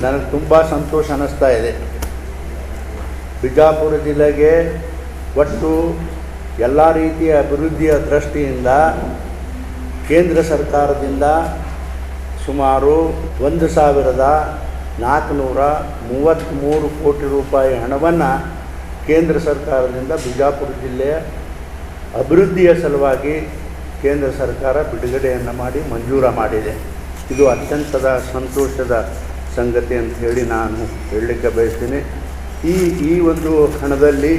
ನನಗೆ ತುಂಬ ಸಂತೋಷ ಅನ್ನಿಸ್ತಾ ಇದೆ. ಬಿಜಾಪುರ ಜಿಲ್ಲೆಗೆ ಒಟ್ಟು ಎಲ್ಲ ರೀತಿಯ ಅಭಿವೃದ್ಧಿಯ ದೃಷ್ಟಿಯಿಂದ ಕೇಂದ್ರ ಸರ್ಕಾರದಿಂದ ಸುಮಾರು 1,433 ಕೋಟಿ ರೂಪಾಯಿ ಹಣವನ್ನು ಕೇಂದ್ರ ಸರ್ಕಾರದಿಂದ ಬಿಜಾಪುರ ಜಿಲ್ಲೆಯ ಅಭಿವೃದ್ಧಿಯ ಸಲುವಾಗಿ ಕೇಂದ್ರ ಸರ್ಕಾರ ಬಿಡುಗಡೆಯನ್ನು ಮಾಡಿ ಮಂಜೂರು ಮಾಡಿದೆ. ಇದು ಅತ್ಯಂತದ ಸಂತೋಷದ ಸಂಗತಿ ಅಂತ ಹೇಳಿ ನಾನು ಹೇಳಲಿಕ್ಕೆ ಬಯಸ್ತೀನಿ. ಈ ಒಂದು ಹಣದಲ್ಲಿ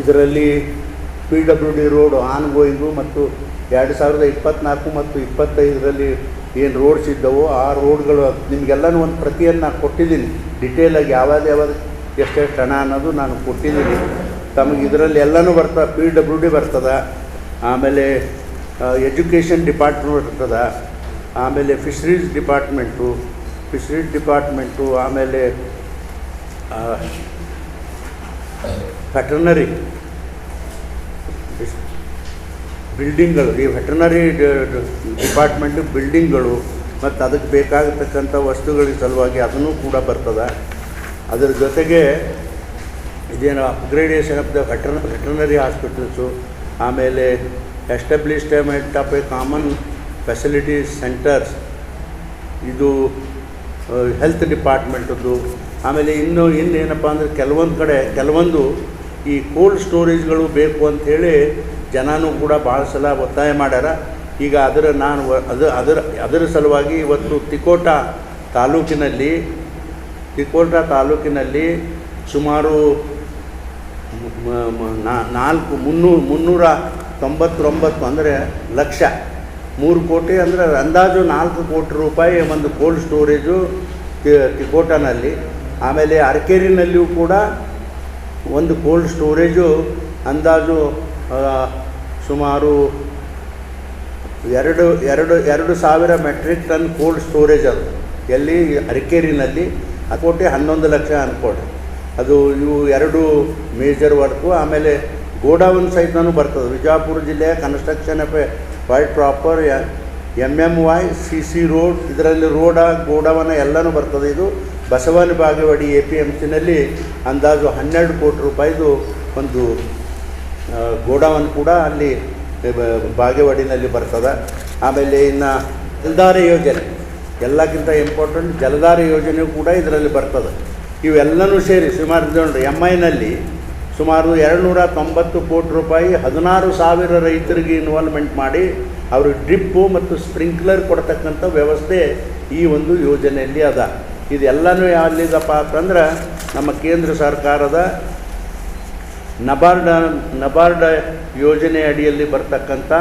ಇದರಲ್ಲಿ PWD ರೋಡ್ ಆನ್ಗೋಯಿಂಗು ಮತ್ತು 2024 ಮತ್ತು 25ರಲ್ಲಿ ಏನು ರೋಡ್ಸ್ ಇದ್ದವೋ ಆ ರೋಡ್ಗಳು ನಿಮಗೆಲ್ಲನೂ ಒಂದು ಪ್ರತಿಯನ್ನು ಕೊಟ್ಟಿದ್ದೀನಿ. ಡಿಟೇಲಾಗಿ ಯಾವ್ದು ಎಷ್ಟೆಷ್ಟು ಹಣ ಅನ್ನೋದು ನಾನು ಕೊಟ್ಟಿದ್ದೀನಿ. ತಮಗೆ ಇದರಲ್ಲಿ ಎಲ್ಲನೂ ಬರ್ತದೆ. PWD ಬರ್ತದೆ, ಆಮೇಲೆ ಎಜುಕೇಷನ್ ಡಿಪಾರ್ಟ್ಮೆಂಟ್ ಬರ್ತದೆ, ಆಮೇಲೆ ಫಿಶರೀಸ್ ಡಿಪಾರ್ಟ್ಮೆಂಟು, ಆಮೇಲೆ ವೆಟರ್ನರಿ ಬಿಲ್ಡಿಂಗ್ಗಳು, ಈ ವೆಟರ್ನರಿ ಡಿಪಾರ್ಟ್ಮೆಂಟ್ ಬಿಲ್ಡಿಂಗ್ಗಳು ಮತ್ತು ಅದಕ್ಕೆ ಬೇಕಾಗತಕ್ಕಂಥ ವಸ್ತುಗಳಿಗೆ ಸಲುವಾಗಿ ಅದನ್ನು ಕೂಡ ಬರ್ತದೆ. ಅದರ ಜೊತೆಗೆ ಇದೇನು upgradation of the veterinary hospitals, ಆಮೇಲೆ establishment of a common facilities centres, ಇದು ಹೆಲ್ತ್ ಡಿಪಾರ್ಟ್ಮೆಂಟದ್ದು. ಆಮೇಲೆ ಇನ್ನೇನಪ್ಪ ಅಂದರೆ ಕೆಲವೊಂದು ಈ ಕೋಲ್ಡ್ ಸ್ಟೋರೇಜ್ಗಳು ಬೇಕು ಅಂಥೇಳಿ ಜನನೂ ಕೂಡ ಭಾಳ ಸಲ ಒತ್ತಾಯ ಮಾಡ್ಯಾರ. ಈಗ ಅದರ ಸಲುವಾಗಿ ಇವತ್ತು ತಿಕೋಟಾ ತಾಲೂಕಿನಲ್ಲಿ ಸುಮಾರು 399 ಅಂದರೆ ಲಕ್ಷ, 3 ಕೋಟಿ ಅಂದರೆ ಅಂದಾಜು 4 ಕೋಟಿ ರೂಪಾಯಿ ಒಂದು ಕೋಲ್ಡ್ ಸ್ಟೋರೇಜು ತಿಕೋಟಾನಲ್ಲಿ. ಆಮೇಲೆ ಅರಕೇರಿನಲ್ಲಿಯೂ ಕೂಡ ಒಂದು ಕೋಲ್ಡ್ ಸ್ಟೋರೇಜು ಅಂದಾಜು ಸುಮಾರು 2,000 ಮೆಟ್ರಿಕ್ ಟನ್ ಕೋಲ್ಡ್ ಸ್ಟೋರೇಜ್ ಅದು. ಎಲ್ಲಿ? ಅರಕೇರಿನಲ್ಲಿ. 1,11 ಲಕ್ಷ ಅಂದ್ಕೊಳ್ರಿ. ಅದು ಇವು 2 ಮೇಜರ್ ವರ್ಕು. ಆಮೇಲೆ ಗೋಡೌನ್ ಸಹಿತನೂ ಬರ್ತದೆ. ವಿಜಯಪುರ ಜಿಲ್ಲೆಯ construction of A white proper MMY CC road, ಇದರಲ್ಲಿ ಗೋಡೌನ್ ಎಲ್ಲನೂ ಬರ್ತದೆ. ಇದು ಬಸವನ ಬಾಗೇವಾಡಿ APMCನಲ್ಲಿ ಅಂದಾಜು 12 ಕೋಟಿ ರೂಪಾಯಿದು ಒಂದು ಗೋಡೌನ್ ಕೂಡ ಅಲ್ಲಿ ಬಾಗೇವಾಡಿನಲ್ಲಿ ಬರ್ತದೆ. ಆಮೇಲೆ ಇನ್ನು ಜಲಧಾರೆ ಯೋಜನೆ, ಎಲ್ಲಕ್ಕಿಂತ ಇಂಪಾರ್ಟೆಂಟ್ ಜಲಧಾರೆ ಯೋಜನೆಯೂ ಕೂಡ ಇದರಲ್ಲಿ ಬರ್ತದೆ. ಇವೆಲ್ಲನೂ ಸೇರಿ ಸುಮಾರು MIನಲ್ಲಿ ಸುಮಾರು 290 ಕೋಟಿ ರೂಪಾಯಿ 16,000 ರೈತರಿಗೆ ಇನ್ವಾಲ್ವ್ಮೆಂಟ್ ಮಾಡಿ ಅವ್ರಿಗೆ ಡ್ರಿಪ್ಪು ಮತ್ತು ಸ್ಪ್ರಿಂಕ್ಲರ್ ಕೊಡ್ತಕ್ಕಂಥ ವ್ಯವಸ್ಥೆ ಈ ಒಂದು ಯೋಜನೆಯಲ್ಲಿ ಅದ. ಇದೆಲ್ಲನೂ ಎಲ್ಲಿದಪ್ಪ ಅಂತಂದ್ರೆ ನಮ್ಮ ಕೇಂದ್ರ ಸರ್ಕಾರದ ನಬಾರ್ಡ್ ಯೋಜನೆ ಅಡಿಯಲ್ಲಿ ಬರ್ತಕ್ಕಂಥ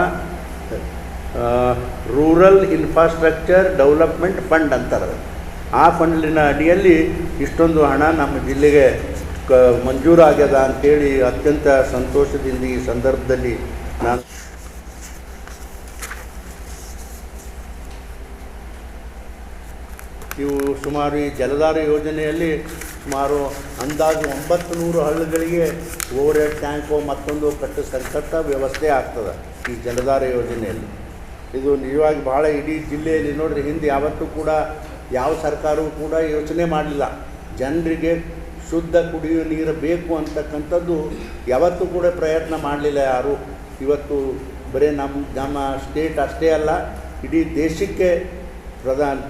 ರೂರಲ್ ಇನ್ಫ್ರಾಸ್ಟ್ರಕ್ಚರ್ ಡೆವಲಪ್ಮೆಂಟ್ ಫಂಡ್ ಅಂತಾರೆ. ಆ ಫಂಡಿನ ಅಡಿಯಲ್ಲಿ ಇಷ್ಟೊಂದು ಹಣ ನಮ್ಮ ಜಿಲ್ಲೆಗೆ ಮಂಜೂರಾಗ್ಯದ ಅಂಥೇಳಿ ಅತ್ಯಂತ ಸಂತೋಷದಿಂದ ಈ ಸಂದರ್ಭದಲ್ಲಿ ನಾನು ಇವು ಸುಮಾರು ಈ ಜಲಧಾರೆ ಯೋಜನೆಯಲ್ಲಿ ಸುಮಾರು ಅಂದಾಜು 900 ಹಳ್ಳಿಗಳಿಗೆ ಓವರ್ ಹೆಡ್ ಟ್ಯಾಂಕು ಮತ್ತೊಂದು ಕಟ್ಟಿಸ್ತಕ್ಕಂಥ ವ್ಯವಸ್ಥೆ ಆಗ್ತದೆ ಈ ಜಲಧಾರೆ ಯೋಜನೆಯಲ್ಲಿ. ಇದು ನಿಜವಾಗಿ ಭಾಳ ಇಡೀ ಜಿಲ್ಲೆಯಲ್ಲಿ ನೋಡಿರಿ, ಹಿಂದೆ ಯಾವತ್ತೂ ಕೂಡ ಯಾವ ಸರ್ಕಾರವೂ ಕೂಡ ಯೋಚನೆ ಮಾಡಲಿಲ್ಲ. ಜನರಿಗೆ ಶುದ್ಧ ಕುಡಿಯುವ ನೀರು ಬೇಕು ಅಂತಕ್ಕಂಥದ್ದು ಯಾವತ್ತೂ ಕೂಡ ಪ್ರಯತ್ನ ಮಾಡಲಿಲ್ಲ ಯಾರು. ಇವತ್ತು ಬರೀ ನಮ್ಮ ಸ್ಟೇಟ್ ಅಷ್ಟೇ ಅಲ್ಲ, ಇಡೀ ದೇಶಕ್ಕೆ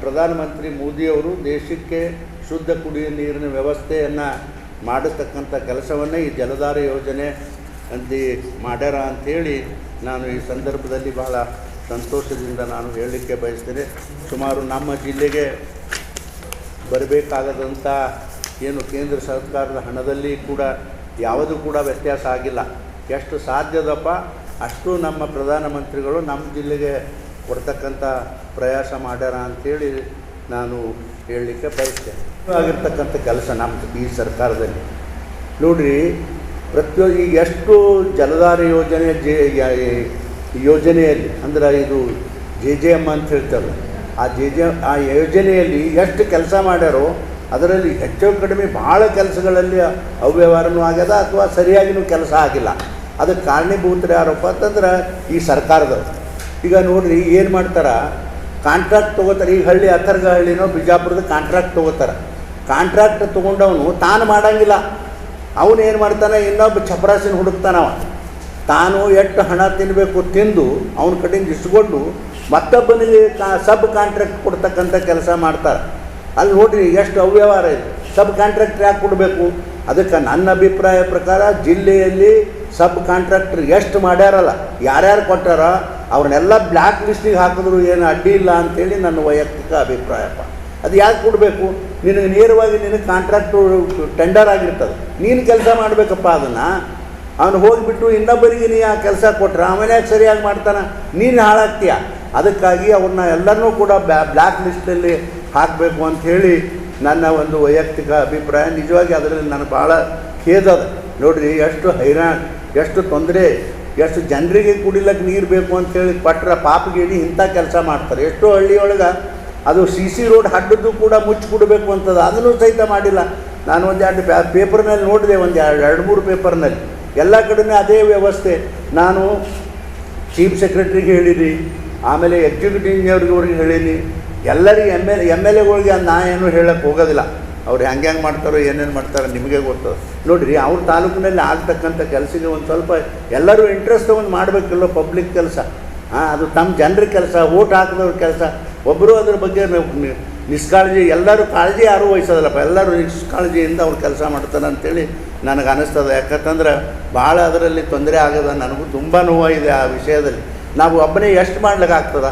ಪ್ರಧಾನಮಂತ್ರಿ ಮೋದಿಯವರು ದೇಶಕ್ಕೆ ಶುದ್ಧ ಕುಡಿಯುವ ನೀರಿನ ವ್ಯವಸ್ಥೆಯನ್ನು ಮಾಡತಕ್ಕಂಥ ಕೆಲಸವನ್ನೇ ಈ ಜಲಧಾರೆ ಯೋಜನೆ ಅಂತ ಮಾಡ್ಯಾರ ಅಂಥೇಳಿ ನಾನು ಈ ಸಂದರ್ಭದಲ್ಲಿ ಬಹಳ ಸಂತೋಷದಿಂದ ನಾನು ಹೇಳಲಿಕ್ಕೆ ಬಯಸ್ತೇನೆ. ಸುಮಾರು ನಮ್ಮ ಜಿಲ್ಲೆಗೆ ಬರಬೇಕಾಗದಂಥ ಏನು ಕೇಂದ್ರ ಸರ್ಕಾರದ ಹಣದಲ್ಲಿ ಕೂಡ ಯಾವುದೂ ಕೂಡ ವ್ಯತ್ಯಾಸ ಆಗಿಲ್ಲ. ಎಷ್ಟು ಸಾಧ್ಯದಪ್ಪ ಅಷ್ಟು ನಮ್ಮ ಪ್ರಧಾನಮಂತ್ರಿಗಳು ನಮ್ಮ ಜಿಲ್ಲೆಗೆ ಕೊಡ್ತಕ್ಕಂಥ ಪ್ರಯಾಸ ಮಾಡ್ಯಾರ ಅಂಥೇಳಿ ನಾನು ಹೇಳಲಿಕ್ಕೆ ಬಯಸ್ತೇನೆ. ಆಗಿರ್ತಕ್ಕಂಥ ಕೆಲಸ ನಮ್ಮ ಈ ಸರ್ಕಾರದಲ್ಲಿ ನೋಡಿರಿ, ಈಗ ಎಷ್ಟು ಜಲಧಾರೆ ಯೋಜನೆಯಲ್ಲಿ ಅಂದ್ರೆ ಇದು JJM ಅಂತ ಹೇಳ್ತಾರೆ, ಆ ಯೋಜನೆಯಲ್ಲಿ ಎಷ್ಟು ಕೆಲಸ ಮಾಡ್ಯಾರೋ ಅದರಲ್ಲಿ ಹೆಚ್ಚು ಕಡಿಮೆ ಭಾಳ ಕೆಲಸಗಳಲ್ಲಿ ಅವ್ಯವಹಾರನೂ ಆಗ್ಯದ ಅಥವಾ ಸರಿಯಾಗಿಯೂ ಕೆಲಸ ಆಗಿಲ್ಲ. ಅದಕ್ಕೆ ಕಾರಣೀಭೂತರು ಯಾರಪ್ಪ ಅಂತಂದ್ರೆ ಈ ಸರ್ಕಾರದವರು. ಈಗ ನೋಡಿರಿ ಏನು ಮಾಡ್ತಾರೆ, ಕಾಂಟ್ರಾಕ್ಟ್ ತೊಗೋತಾರೆ. ಈಗ ಹಳ್ಳಿ ಅಥರ್ಗ ಹಳ್ಳಿನೋ ಬಿಜಾಪುರದ ಕಾಂಟ್ರಾಕ್ಟ್ ತೊಗೋತಾರೆ. ಕಾಂಟ್ರಾಕ್ಟ್ ತೊಗೊಂಡವನು ತಾನು ಮಾಡೋಂಗಿಲ್ಲ. ಅವನು ಏನು ಮಾಡ್ತಾನೆ, ಇನ್ನೊಬ್ಬ ಚಪರಾಸಿನ ಹುಡುಕ್ತಾನವ. ತಾನು ಎಷ್ಟು ಹಣ ತಿನ್ನಬೇಕು ತಿಂದು ಅವನ ಕಡೆಯಿಂದ ಇಸ್ಕೊಂಡು ಮತ್ತೊಬ್ಬನಿಗೆ ಸಬ್ ಕಾಂಟ್ರಾಕ್ಟ್ ಕೊಡ್ತಕ್ಕಂಥ ಕೆಲಸ ಮಾಡ್ತಾರೆ. ಅಲ್ಲಿ ನೋಡಿರಿ ಎಷ್ಟು ಅವ್ಯವಹಾರ ಇದೆ. ಸಬ್ ಕಾಂಟ್ರಾಕ್ಟ್ರ್ ಯಾಕೆ ಕೊಡಬೇಕು? ಅದಕ್ಕೆ ನನ್ನ ಅಭಿಪ್ರಾಯ ಪ್ರಕಾರ ಜಿಲ್ಲೆಯಲ್ಲಿ ಸಬ್ ಕಾಂಟ್ರಾಕ್ಟ್ರ್ ಎಷ್ಟು ಮಾಡ್ಯಾರಲ್ಲ, ಯಾರ್ಯಾರು ಕೊಟ್ಟಾರ ಅವ್ರನ್ನೆಲ್ಲ ಬ್ಲ್ಯಾಕ್ ಲಿಸ್ಟಿಗೆ ಹಾಕಿದ್ರು ಏನು ಅಡ್ಡಿ ಇಲ್ಲ ಅಂಥೇಳಿ ನನ್ನ ವೈಯಕ್ತಿಕ ಅಭಿಪ್ರಾಯಪ್ಪ. ಅದು ಯಾಕೆ ಕೊಡಬೇಕು? ನಿನಗೆ ನೇರವಾಗಿ ನಿನಗೆ ಕಾಂಟ್ರಾಕ್ಟು ಟೆಂಡರ್ ಆಗಿರ್ತದೆ, ನೀನು ಕೆಲಸ ಮಾಡಬೇಕಪ್ಪ. ಅದನ್ನು ಅವನು ಹೋಗಿಬಿಟ್ಟು ಇನ್ನೊಬ್ಬರಿಗೆ ನೀ ಆ ಕೆಲಸ ಕೊಟ್ಟರೆ ಆಮೇಲೆ ಯಾಕೆ ಸರಿಯಾಗಿ ಮಾಡ್ತಾನೆ? ನೀನು ಹಾಳಾಗ್ತೀಯ. ಅದಕ್ಕಾಗಿ ಅವ್ರನ್ನ ಎಲ್ಲರನ್ನೂ ಕೂಡ ಬ್ಲ್ಯಾಕ್ ಲಿಸ್ಟಲ್ಲಿ ಹಾಕಬೇಕು ಅಂಥೇಳಿ ನನ್ನ ಒಂದು ವೈಯಕ್ತಿಕ ಅಭಿಪ್ರಾಯ. ನಿಜವಾಗಿ ಅದರಲ್ಲಿ ನನಗೆ ಭಾಳ ಖೇದ ಅದ. ನೋಡಿರಿ ಎಷ್ಟು ಹೈರಾಣ, ಎಷ್ಟು ತೊಂದರೆ, ಎಷ್ಟು ಜನರಿಗೆ ಕುಡಿಲಕ್ಕೆ ನೀರು ಬೇಕು ಅಂಥೇಳಿ ಕೊಟ್ಟರೆ ಪಾಪಗೇಡಿ ಇಂಥ ಕೆಲಸ ಮಾಡ್ತಾರೆ. ಎಷ್ಟೋ ಹಳ್ಳಿಯೊಳಗೆ ಅದು CC ರೋಡ್ ಹಡ್ಡದ್ದು ಕೂಡ ಮುಚ್ಚಿಕೊಡ್ಬೇಕು ಅಂತದ, ಅದನ್ನು ಸಹಿತ ಮಾಡಿಲ್ಲ. ನಾನು ಒಂದು 2 ಪೇಪರ್ನಲ್ಲಿ ನೋಡಿದೆ, ಒಂದು 2-3 ಪೇಪರ್ನಲ್ಲಿ ಎಲ್ಲ ಕಡೆಯೂ ಅದೇ ವ್ಯವಸ್ಥೆ. ನಾನು ಚೀಫ್ ಸೆಕ್ರೆಟ್ರಿಗೆ ಹೇಳೀನಿ, ಆಮೇಲೆ ಎಕ್ಸಿಕ್ಯೂಟಿವ್ ಇಂಜಿನಿಯರ್ಗೆ ಹೇಳೀನಿ, ಎಲ್ಲರಿಗೆ ಎಮ್ ಎಲ್ ಎಗಳಿಗೆ ನಾ ಏನೂ ಹೇಳೋಕ್ಕೆ ಹೋಗೋದಿಲ್ಲ. ಅವ್ರು ಹೆಂಗೆ ಮಾಡ್ತಾರೋ ಏನೇನು ಮಾಡ್ತಾರೋ ನಿಮಗೆ ಗೊತ್ತದ. ನೋಡಿರಿ, ಅವ್ರ ತಾಲೂಕಿನಲ್ಲಿ ಆಗ್ತಕ್ಕಂಥ ಕೆಲಸಕ್ಕೆ ಒಂದು ಸ್ವಲ್ಪ ಎಲ್ಲರೂ ಇಂಟ್ರೆಸ್ಟ್ ತೊಗೊಂಡು ಮಾಡಬೇಕಲ್ಲೋ ಪಬ್ಲಿಕ್ ಕೆಲಸ. ಅದು ತಮ್ಮ ಜನರ ಕೆಲಸ, ಓಟ್ ಹಾಕಿದವ್ರ ಕೆಲಸ. ಒಬ್ಬರು ಅದ್ರ ಬಗ್ಗೆ ನಿಷ್ಕಾಳಜಿ, ಎಲ್ಲರೂ ಕಾಳಜಿ ಯಾರೂ ವಹಿಸೋದಿಲ್ಲಪ್ಪ, ಎಲ್ಲರೂ ನಿಷ್ಕಾಳಜಿಯಿಂದ ಅವ್ರು ಕೆಲಸ ಮಾಡ್ತಾರೆ ಅಂತೇಳಿ ನನಗೆ ಅನ್ನಿಸ್ತದೆ. ಯಾಕಂತಂದ್ರೆ ಭಾಳ ಅದರಲ್ಲಿ ತೊಂದರೆ ಆಗದ. ನನಗೂ ತುಂಬ ನೋವಾಗಿದೆ ಆ ವಿಷಯದಲ್ಲಿ. ನಾವು ಒಬ್ಬನೇ ಎಷ್ಟು ಮಾಡ್ಲಿಕ್ಕೆ ಆಗ್ತದ?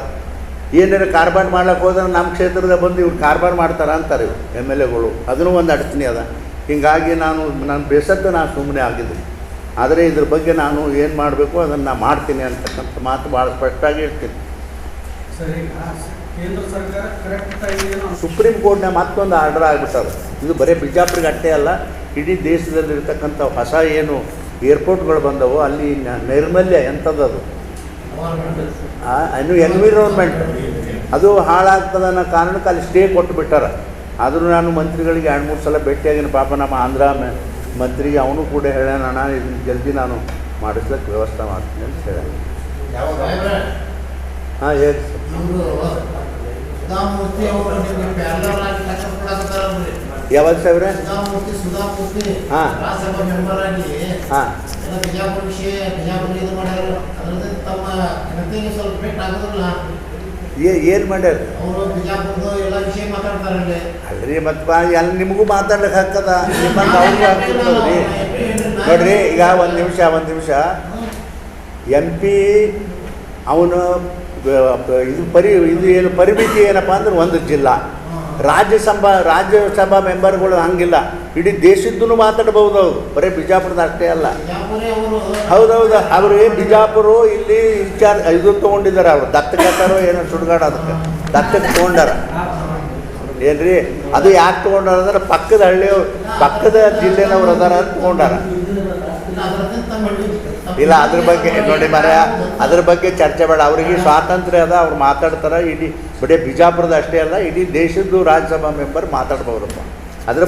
ಏನಾರು ಕಾರ್ಬಾರ್ ಮಾಡ್ಲಿಕ್ಕೆ ಹೋದ್ರೆ ನಮ್ಮ ಕ್ಷೇತ್ರದ ಬಂದು ಇವ್ರು ಕಾರ್ಬಾರ್ ಮಾಡ್ತಾರೆ ಅಂತಾರೆ ಇವರು MLAಗಳು. ಅದನ್ನೂ ಒಂದು ಅಡಚಣೆ ಅದ. ಹೀಗಾಗಿ ನಾನು ಬೇಸತ್ತು ನಾನು ಸುಮ್ಮನೆ ಆಗಿದ್ದೀನಿ. ಆದರೆ ಇದ್ರ ಬಗ್ಗೆ ನಾನು ಏನು ಮಾಡಬೇಕು ಅದನ್ನು ನಾನು ಮಾಡ್ತೀನಿ ಅಂತಕ್ಕಂಥ ಮಾತು ಭಾಳ ಸ್ಪಷ್ಟವಾಗಿ ಹೇಳ್ತೀನಿ. ಸುಪ್ರೀಂ ಕೋರ್ಟ್ನ ಮತ್ತೊಂದು ಆರ್ಡರ್ ಆಗಿಬಿಟ್ಟದು. ಇದು ಬರೀ ಬಿಜಾಪುರಿಗೆ ಅಷ್ಟೇ ಅಲ್ಲ, ಇಡೀ ದೇಶದಲ್ಲಿರ್ತಕ್ಕಂಥ ಹೊಸ ಏನು ಏರ್ಪೋರ್ಟ್ಗಳು ಬಂದವು ಅಲ್ಲಿ ನೈರ್ಮಲ್ಯ ಎಂಥದ್ದು ಎನ್ವಿರಾನ್ಮೆಂಟ್ ಅದು ಹಾಳಾಗ್ತದೆ ಅನ್ನೋ ಕಾರಣಕ್ಕೆ ಅಲ್ಲಿ ಸ್ಟೇ ಕೊಟ್ಟುಬಿಟ್ಟಾರ. ಆದರೂ ನಾನು ಮಂತ್ರಿಗಳಿಗೆ 2-3 ಸಲ ಭೇಟಿಯಾಗಿನ. ಪಾಪ ನಮ್ಮ ಆಂಧ್ರ ಮಂತ್ರಿಗೆ ಅವನು ಕೂಡ ಹೇಳ್ಯಾನ, ಅಣ್ಣ ಇದನ್ನು ಜಲ್ದಿ ನಾನು ಮಾಡಿಸ್ಲಿಕ್ಕೆ ವ್ಯವಸ್ಥೆ ಮಾಡ್ತೀನಿ ಅಂತ ಹೇಳ. ಹಾಂ ಹೇಳಿ ಯಾವಾಗ ಸಾಹೇಬ್ರೆ? ಹಾಂ ಹಾಂ ಏನು ಮಾಡ್ಯಾರ ಅಲ್ರಿ? ಮತ್ತು ಅಲ್ಲಿ ನಿಮಗೂ ಮಾತಾಡ್ಲಿಕ್ಕೆ ಹಾಕದ, ನಿಮ್ಮಂಗೆ ಅವ್ರಿಗೂ ಹಾಕ್ತಿರ್ತದ್ರಿ. ನೋಡ್ರಿ, ಈಗ ಒಂದು ನಿಮಿಷ MP ಅವನು ಇದು ಏನು ಪರಿಮಿತಿ ಏನಪ್ಪ ಅಂದ್ರೆ ಒಂದು ಜಿಲ್ಲಾ. ರಾಜ್ಯಸಭಾ ಮೆಂಬರ್ಗಳು ಹಂಗಿಲ್ಲ, ಇಡೀ ದೇಶದ್ದು ಮಾತಾಡ್ಬೋದು ಅವರು, ಬರೀ ಬಿಜಾಪುರದ ಅಷ್ಟೇ ಅಲ್ಲ. ಹೌದೌದು, ಅವರು ಬಿಜಾಪುರ ಇಲ್ಲಿ ಇದು ತೊಗೊಂಡಿದ್ದಾರೆ. ಅವರು ದತ್ತಕತ್ತಾರೋ ಏನೋ ಸುಡ್ಗಾಡ, ಅದಕ್ಕೆ ದತ್ತಕ್ಕೆ ತೊಗೊಂಡಾರ ಏನ್ರಿ? ಅದು ಯಾಕೆ ತೊಗೊಂಡಾರ ಅಂದ್ರೆ ಪಕ್ಕದ ಹಳ್ಳಿಯವ್ರು, ಪಕ್ಕದ ಜಿಲ್ಲೆನವ್ರು ಅದಾರ ಅಂತ ತೊಗೊಂಡಾರ. ಇಲ್ಲ, ಅದ್ರ ಬಗ್ಗೆ ನೋಡಿ ಅದ್ರ ಬಗ್ಗೆ ಚರ್ಚೆ ಬೇಡ. ಅವರಿಗೆ ಸ್ವಾತಂತ್ರ್ಯ ಅದ, ಅವ್ರು ಮಾತಾಡ್ತಾರೆ. ಇಡೀ ಬರೀ ಬಿಜಾಪುರದ ಅಷ್ಟೇ ಅಲ್ಲ, ಇಡೀ ದೇಶದ್ದು ರಾಜ್ಯಸಭಾ ಮೆಂಬರ್ ಮಾತಾಡ್ಬೋದಪ್ಪ. ಅದ್ರ